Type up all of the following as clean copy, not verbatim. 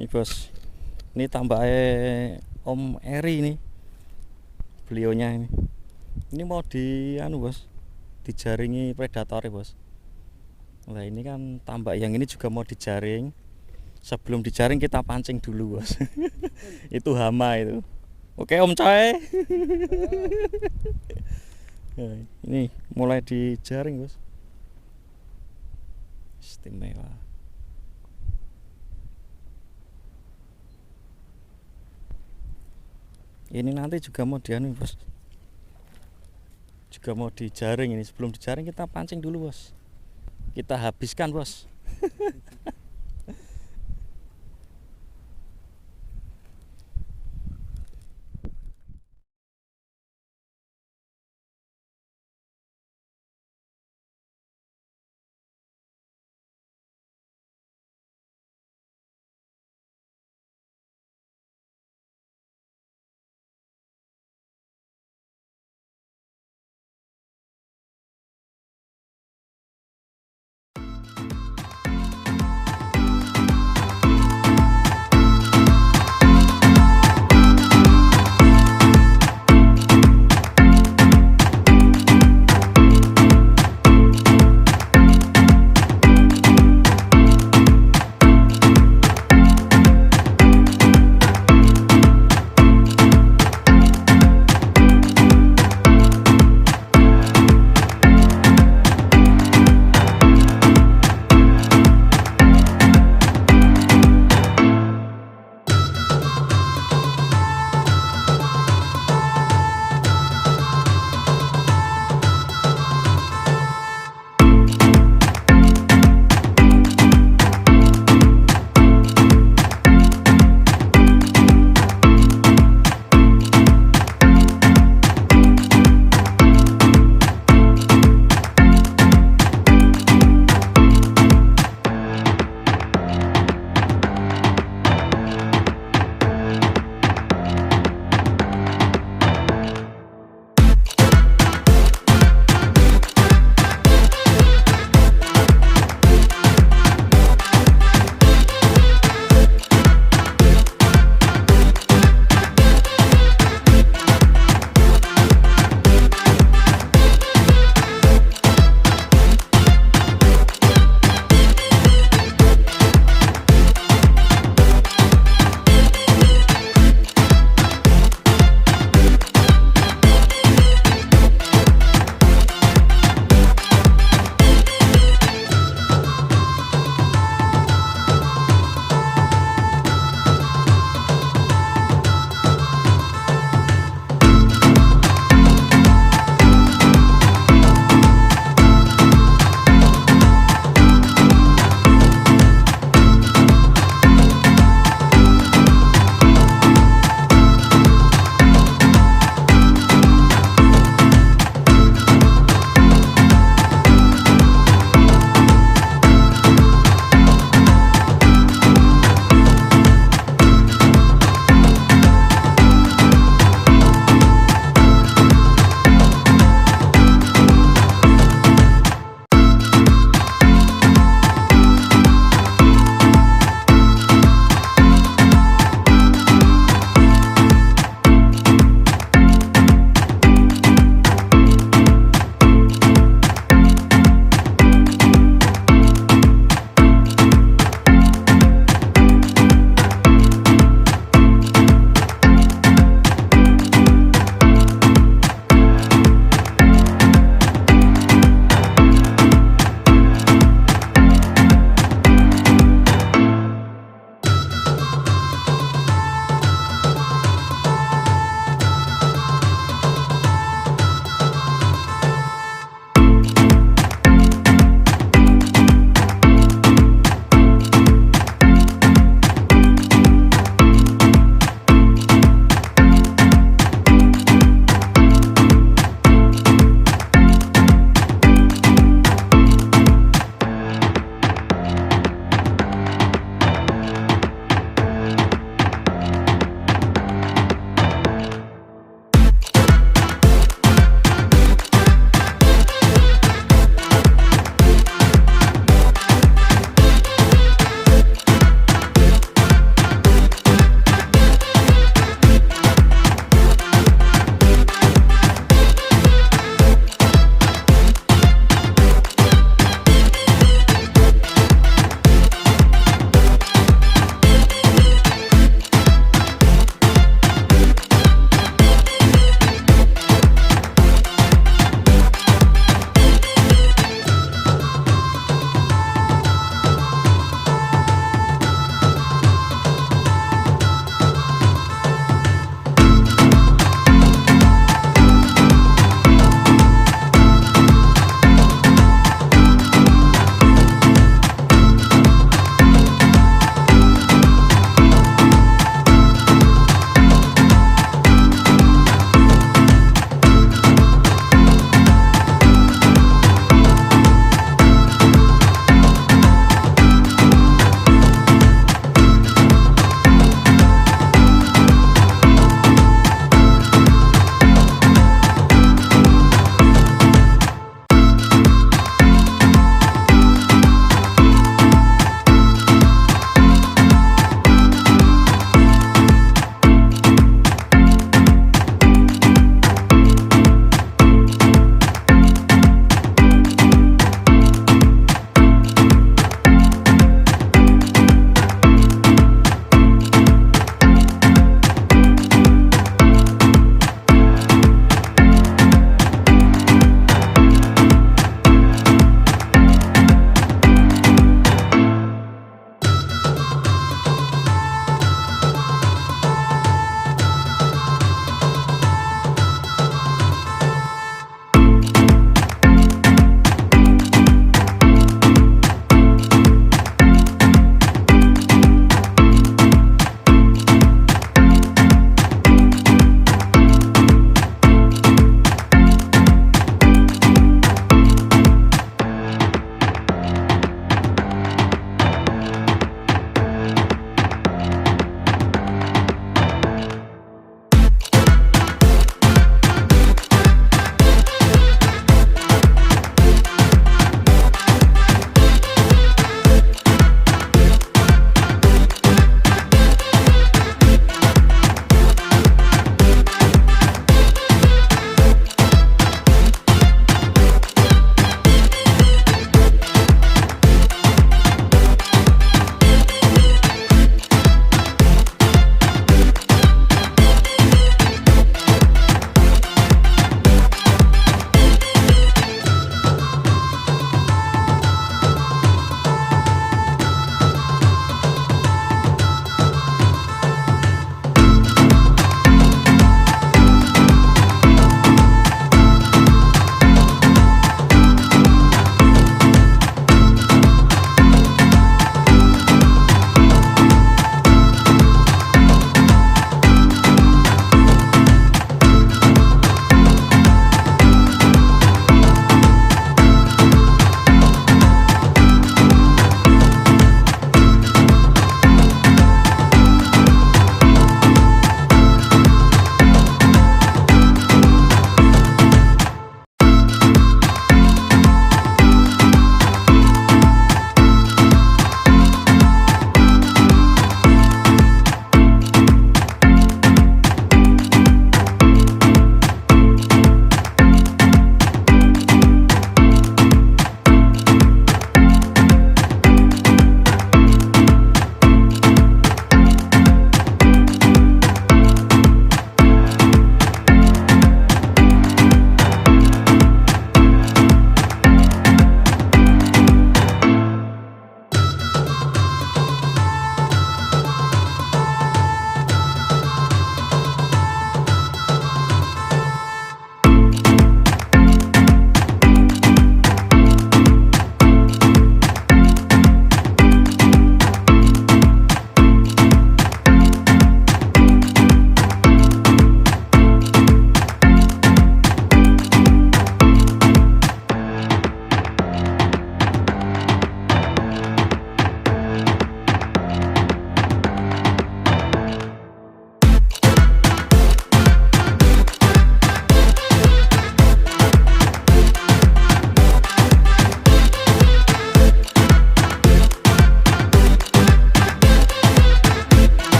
Ini bos, ini tambahnya Om Eri nih, beliaunya ini. Ini mau di anu bos, dijaringi predator ya bos. Nah ini kan tambak yang ini juga mau dijaring. Sebelum dijaring kita pancing dulu bos. Itu hama itu. Oke Om Coy. Nah, ini mulai dijaring bos. Istimewa. Ini nanti juga mau dianu bos, juga mau dijaring. Ini sebelum dijaring kita pancing dulu bos, kita habiskan bos.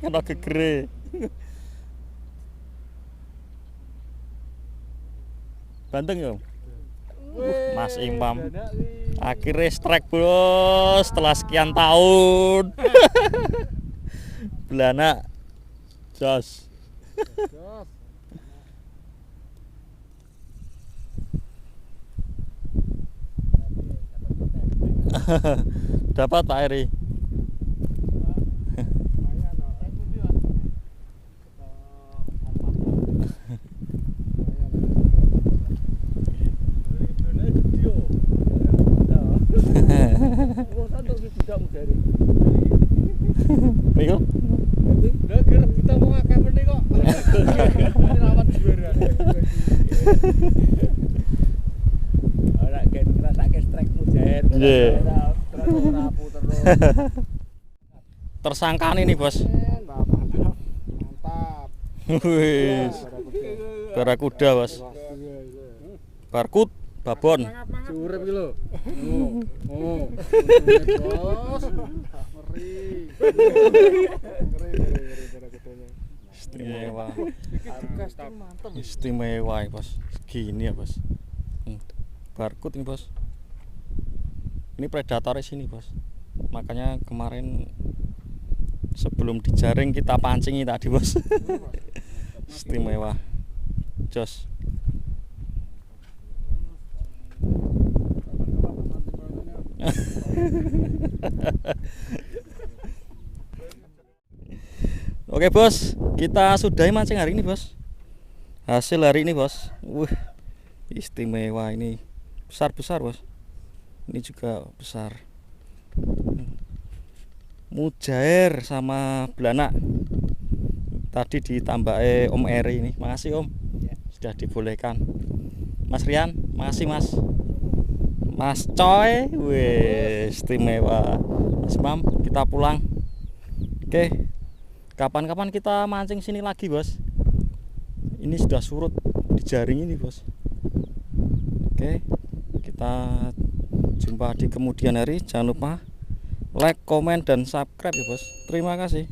Kena gegere. Bandeng ya. Mas Imam. Akhirnya strike bos setelah sekian tahun. Belana jos. Dapat Pak Eri. Niku? Lah gerep kita mau akeh meneh kok. Rawat juara. Ora gen ngrasake strike mujair. Nggih. Terus. Tersangkaan ini, Bos. Mantap. Wis. Barakuda, Bos. Barkut, babon. Curep iki lho. Oh. Bos. Ngeri. Istimewa. Iki tugas mantap. Istimewa, Bos. Segini ya, Bos. Barkut ini, Bos. Ini predator sini, Bos. Makanya kemarin sebelum dijaring kita pancingi tadi, Bos. Istimewa. Jos. Oke bos, kita sudahi mancing hari ini bos. Hasil hari ini bos, istimewa ini, besar bos. Ini juga besar. Mujair sama belana. Tadi ditambah Om Eri ini, makasih Om, sudah dibolehkan. Mas Rian, makasih Mas. Mas Coy, istimewa. Mas Mam, kita pulang. Oke. Kapan-kapan kita mancing sini lagi bos. Ini sudah surut di jaring ini bos. Oke, kita jumpa di kemudian hari. Jangan lupa like, komen, dan subscribe ya bos. Terima kasih.